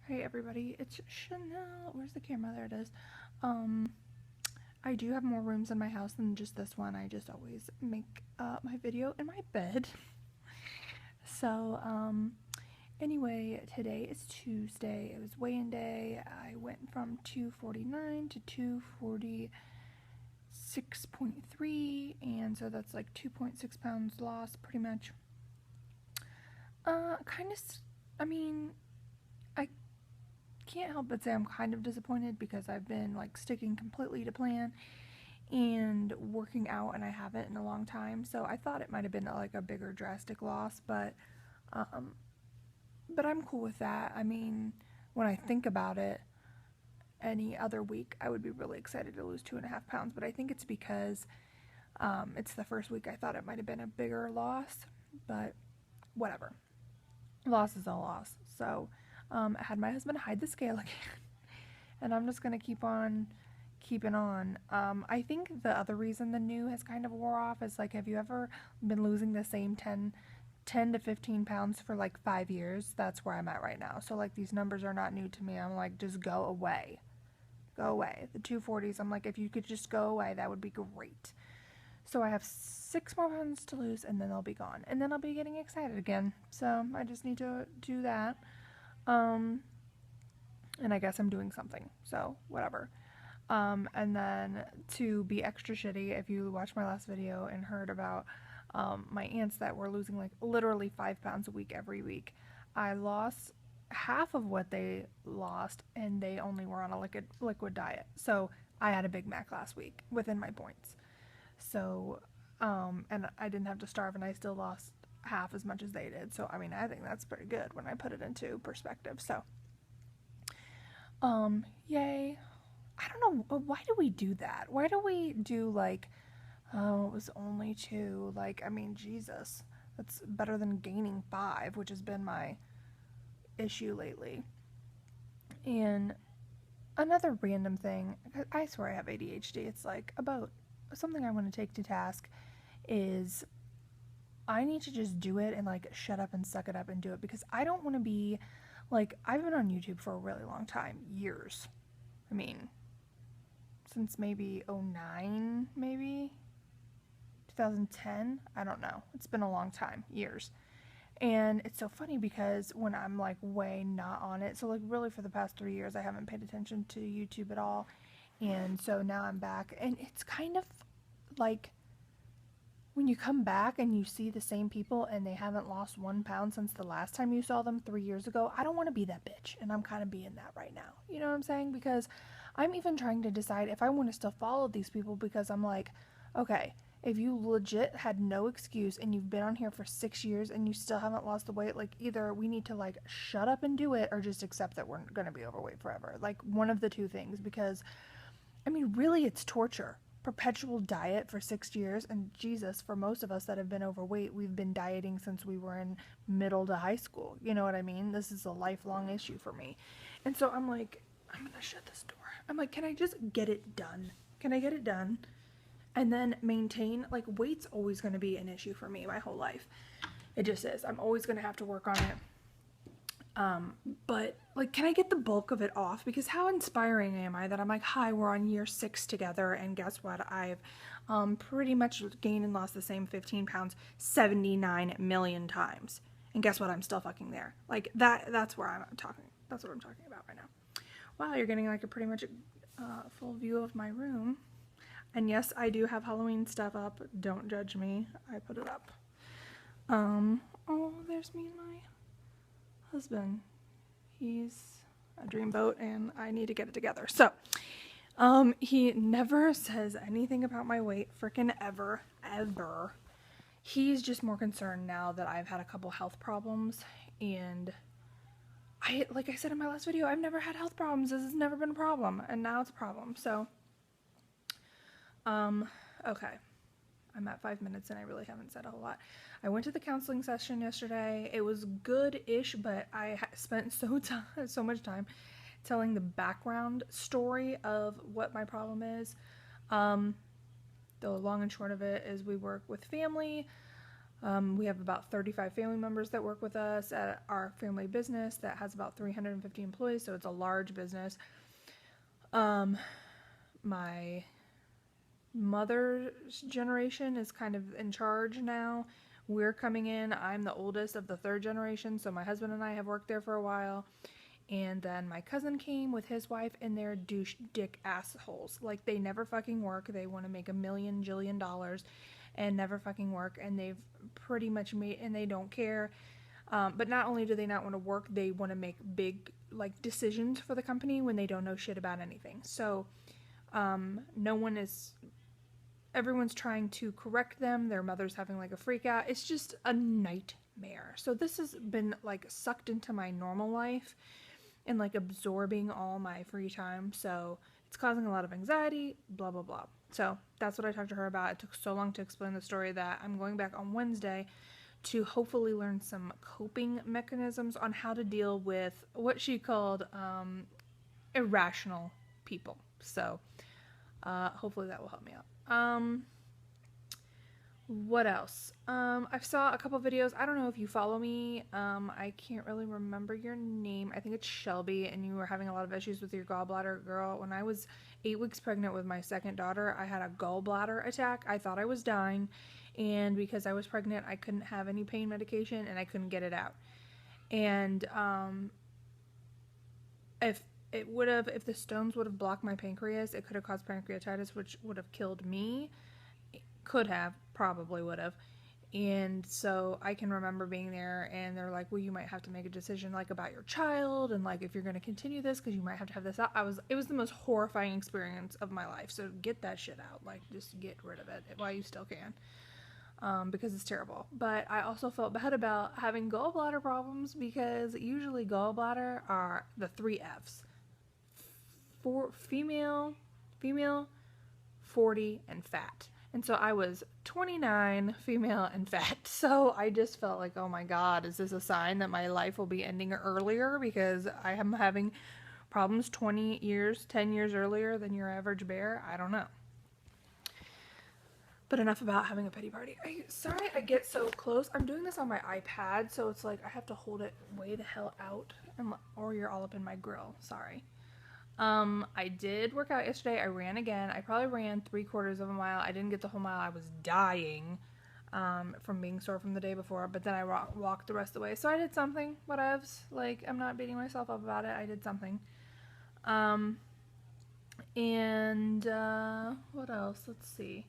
Hey everybody, it's Chanel. Where's the camera? There it is. I do have more rooms in my house than just this one. I just always make my video in my bed. So, anyway, today is Tuesday. It was weigh-in day. I went from 249 to 246.3, and so that's like 2.6 pounds lost, pretty much. Kind of, I mean, I can't help but say I'm kind of disappointed because I've been like sticking completely to plan and working out, and I haven't in a long time. So I thought it might have been like a bigger drastic loss, um, but I'm cool with that. I mean, when I think about it, any other week I would be really excited to lose 2.5 pounds, but I think it's because it's the first week I thought it might have been a bigger loss, but whatever. Loss is a loss. So I had my husband hide the scale again, and I'm just gonna keep on keeping on. I think the other reason the new has kind of wore off is like, have you ever been losing the same 10 to 15 pounds for like 5 years? That's where I'm at right now. So like these numbers are not new to me. I'm like, just go away. Go away. The 240s, I'm like, if you could just go away, that would be great. So I have 6 more pounds to lose, and then they'll be gone. And then I'll be getting excited again. So I just need to do that. Um, and I guess I'm doing something. So whatever. And then to be extra shitty, if you watched my last video and heard about my aunts that were losing like literally 5 pounds a week every week, I lost half of what they lost, and they only were on a liquid diet. So I had a Big Mac last week within my points. So, and I didn't have to starve, and I still lost half as much as they did. So, I mean, I think that's pretty good when I put it into perspective. So, yay. I don't know, why do we do that? Why do we do like, oh, it was only 2? Like, I mean, Jesus. That's better than gaining 5, which has been my issue lately. And another random thing, I swear I have ADHD. It's like about something I want to take to task is I need to just do it and like shut up and suck it up and do it, because I don't want to be like, I've been on YouTube for a really long time, years. I mean, since maybe '09, maybe 2010. I don't know. It's been a long time, years. And it's so funny because when I'm like way not on it, so like really for the past 3 years, I haven't paid attention to YouTube at all. And so now I'm back, and it's kind of like when you come back and you see the same people and they haven't lost 1 pound since the last time you saw them 3 years ago. I don't want to be that bitch, and I'm kind of being that right now. You know what I'm saying? Because I'm even trying to decide if I want to still follow these people, because I'm like, okay, if you legit had no excuse and you've been on here for 6 years and you still haven't lost the weight, like either we need to like shut up and do it, or just accept that we're gonna be overweight forever. Like one of the two things, because I mean, really, it's torture. Perpetual diet for 6 years, and Jesus, for most of us that have been overweight, we've been dieting since we were in middle to high school. You know what I mean? This is a lifelong issue for me. And so I'm like, I'm gonna shut this door. I'm like, can I just get it done? Can I get it done? And then maintain, like, weight's always gonna be an issue for me my whole life. It just is. I'm always gonna have to work on it. But like, can I get the bulk of it off? Because how inspiring am I that I'm like, hi, we're on year 6 together, and guess what? I've pretty much gained and lost the same 15 pounds 79 million times. And guess what? I'm still fucking there. Like that's where I'm talking. That's what I'm talking about right now. Wow, you're getting like a pretty much full view of my room. And yes, I do have Halloween stuff up. Don't judge me. I put it up. Oh, there's me and my husband. He's a dreamboat, and I need to get it together. So, he never says anything about my weight, freaking ever. He's just more concerned now that I've had a couple health problems, and like I said in my last video, I've never had health problems. This has never been a problem, and now it's a problem. So, okay. I'm at 5 minutes and I really haven't said a whole lot. I went to the counseling session yesterday. It was good-ish, but I spent so much time telling the background story of what my problem is. The long and short of it is we work with family We have about 35 family members that work with us at our family business that has about 350 employees, so it's a large business. My mother's generation is kind of in charge now. We're coming in. I'm the oldest of the third generation, so my husband and I have worked there for a while. And then my cousin came with his wife, and they're douche dick assholes. Like, they never fucking work. They want to make $1 million and never fucking work. And they've pretty much made, and they don't care. But not only do they not want to work, they want to make big, like, decisions for the company when they don't know shit about anything. So, no one is, everyone's trying to correct them. Their mother's having, like, a freak out. It's just a nightmare. So this has been, like, sucked into my normal life and, like, absorbing all my free time. So it's causing a lot of anxiety, blah, blah, blah. So that's what I talked to her about. It took so long to explain the story that I'm going back on Wednesday to hopefully learn some coping mechanisms on how to deal with what she called irrational people. So hopefully that will help me out. What else? I saw a couple videos. I don't know if you follow me. I can't really remember your name. I think it's Shelby, and you were having a lot of issues with your gallbladder. Girl, when I was 8 weeks pregnant with my second daughter, I had a gallbladder attack. I thought I was dying, and because I was pregnant, I couldn't have any pain medication, and I couldn't get it out. And if the stones would have blocked my pancreas, it could have caused pancreatitis, which would have killed me. Could have, probably would have. And so I can remember being there, and they're like, well, you might have to make a decision, like, about your child, and, like, if you're going to continue this, because you might have to have this out. It was the most horrifying experience of my life. So get that shit out. Like, just get rid of it while you still can. Because it's terrible. But I also felt bad about having gallbladder problems, because usually gallbladder are the 3 F's. For female, 40, and fat. And so I was 29, female, and fat. So I just felt like, oh my God, is this a sign that my life will be ending earlier because I am having problems 10 years earlier than your average bear? I don't know. But enough about having a pity party. Sorry I get so close. I'm doing this on my iPad, so it's like I have to hold it way the hell out, or you're all up in my grill. Sorry. I did work out yesterday. I ran again. I probably ran 3/4 of a mile. I didn't get the whole mile. I was dying from being sore from the day before, but then I walked the rest of the way. So I did something. Whatevs. Like, I'm not beating myself up about it. I did something. And what else? Let's see.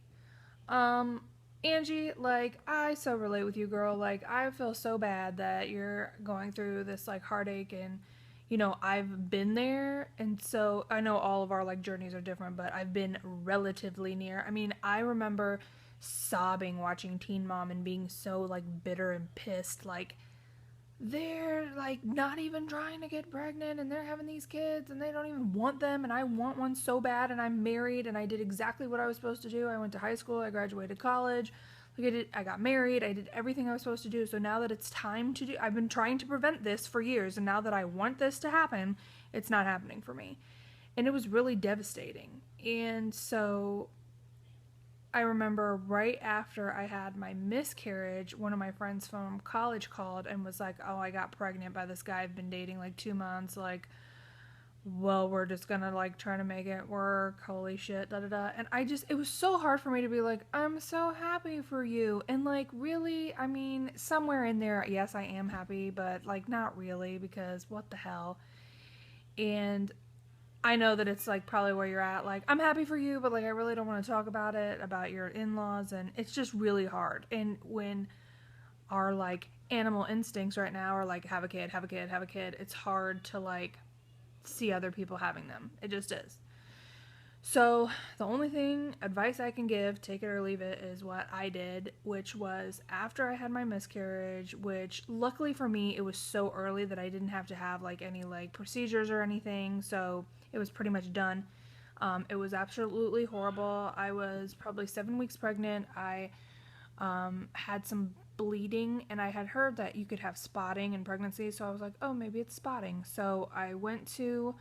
Angie, like, I so relate with you, girl. Like, I feel so bad that you're going through this, like, heartache, and you know, I've been there, and so I know all of our, like, journeys are different, but I've been relatively near. I mean, I remember sobbing watching Teen Mom and being so, like, bitter and pissed, like, they're, like, not even trying to get pregnant, and they're having these kids, and they don't even want them, and I want one so bad, and I'm married, and I did exactly what I was supposed to do. I went to high school, I graduated college, I got married, I did everything I was supposed to do. So now that it's time to do, I've been trying to prevent this for years, and now that I want this to happen, it's not happening for me. And it was really devastating. And so I remember right after I had my miscarriage, one of my friends from college called and was like, oh, I got pregnant by this guy I've been dating like 2 months, like, well, we're just gonna, like, try to make it work, holy shit, da-da-da. And it was so hard for me to be like, I'm so happy for you. And, like, really, I mean, somewhere in there, yes, I am happy, but, like, not really, because what the hell. And I know that it's, like, probably where you're at, like, I'm happy for you, but, like, I really don't want to talk about it, about your in-laws, and it's just really hard. And when our, like, animal instincts right now are, like, have a kid, it's hard to, like, see other people having them. It just is. So the only advice I can give, take it or leave it, is what I did, which was after I had my miscarriage, which luckily for me, it was so early that I didn't have to have, like, any, like, procedures or anything. So it was pretty much done. It was absolutely horrible. I was probably 7 weeks pregnant. I had some bleeding, and I had heard that you could have spotting in pregnancy, so I was like, oh, maybe it's spotting. So I went to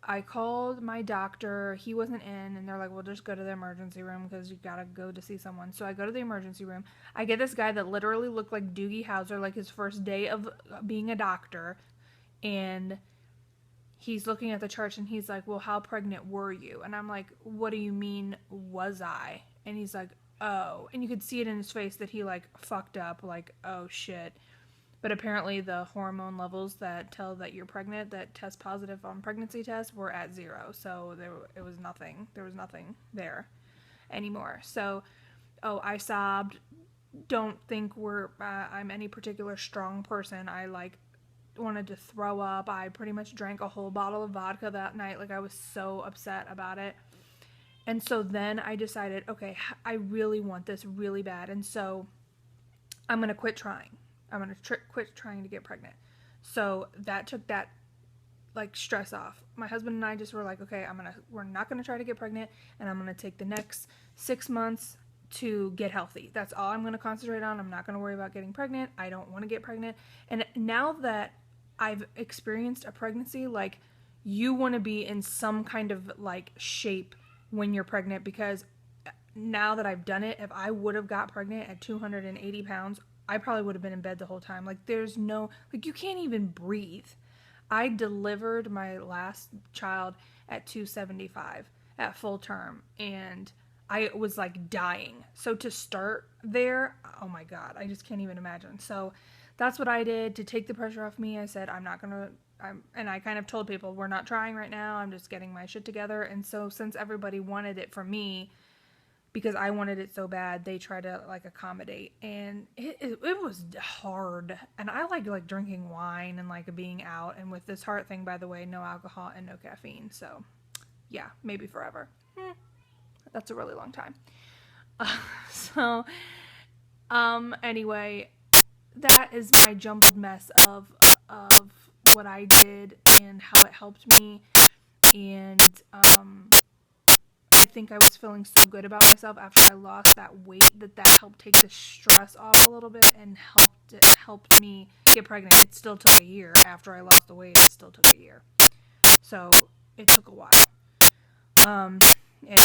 I called my doctor. He wasn't in, and they're like, well, just go to the emergency room because you gotta go to see someone. So I go to the emergency room. I get this guy that literally looked like Doogie Howser, like his first day of being a doctor, and he's looking at the charts and he's like, well, how pregnant were you? And I'm like, what do you mean, was I? And he's like, oh. And you could see it in his face that he like fucked up, like, oh shit. But apparently the hormone levels that tell that you're pregnant, that test positive on pregnancy tests, were at 0. So it was nothing. There was nothing there anymore. So, I sobbed. Don't think I'm any particular strong person. I like wanted to throw up. I pretty much drank a whole bottle of vodka that night. Like, I was so upset about it. And so then I decided, okay, I really want this really bad. And so I'm going to quit trying. I'm going to quit trying to get pregnant. So that took that like stress off. My husband and I just were like, okay, we're not going to try to get pregnant, and I'm going to take the next 6 months to get healthy. That's all I'm going to concentrate on. I'm not going to worry about getting pregnant. I don't want to get pregnant. And now that I've experienced a pregnancy, like, you want to be in some kind of like shape when you're pregnant, because now that I've done it, if I would have got pregnant at 280 pounds, I probably would have been in bed the whole time. Like, there's no, like, you can't even breathe. I delivered my last child at 275 at full term, and I was like dying. So to start there, oh my God, I just can't even imagine. So that's what I did to take the pressure off me. I said, and I kind of told people, we're not trying right now. I'm just getting my shit together. And so since everybody wanted it from me, because I wanted it so bad, they tried to like accommodate, and it was hard. And I like drinking wine and like being out, and with this heart thing, by the way, no alcohol and no caffeine. So yeah, maybe forever. That's a really long time. Anyway, that is my jumbled mess of what I did and how it helped me. And I think I was feeling so good about myself after I lost that weight that helped take the stress off a little bit and helped me get pregnant. It still took a year. After I lost the weight, it still took a year. So it took a while. And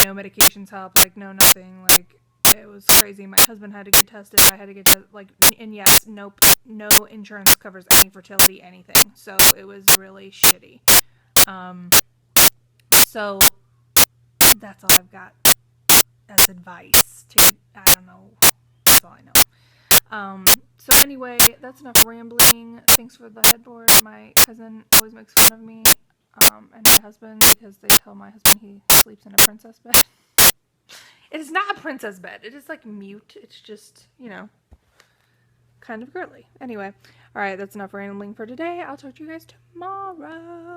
no medications helped, like no nothing. Like, it was crazy. My husband had to get tested. I had to get tested. Like, and yes, nope, no insurance covers any fertility, anything. So it was really shitty. So that's all I've got as advice to, I don't know, that's all I know. So anyway, that's enough rambling. Thanks for the headboard. My cousin always makes fun of me, and my husband, because they tell my husband he sleeps in a princess bed. It is not a princess bed. It is like mute. It's just, kind of girly. Anyway, alright, that's enough rambling for today. I'll talk to you guys tomorrow.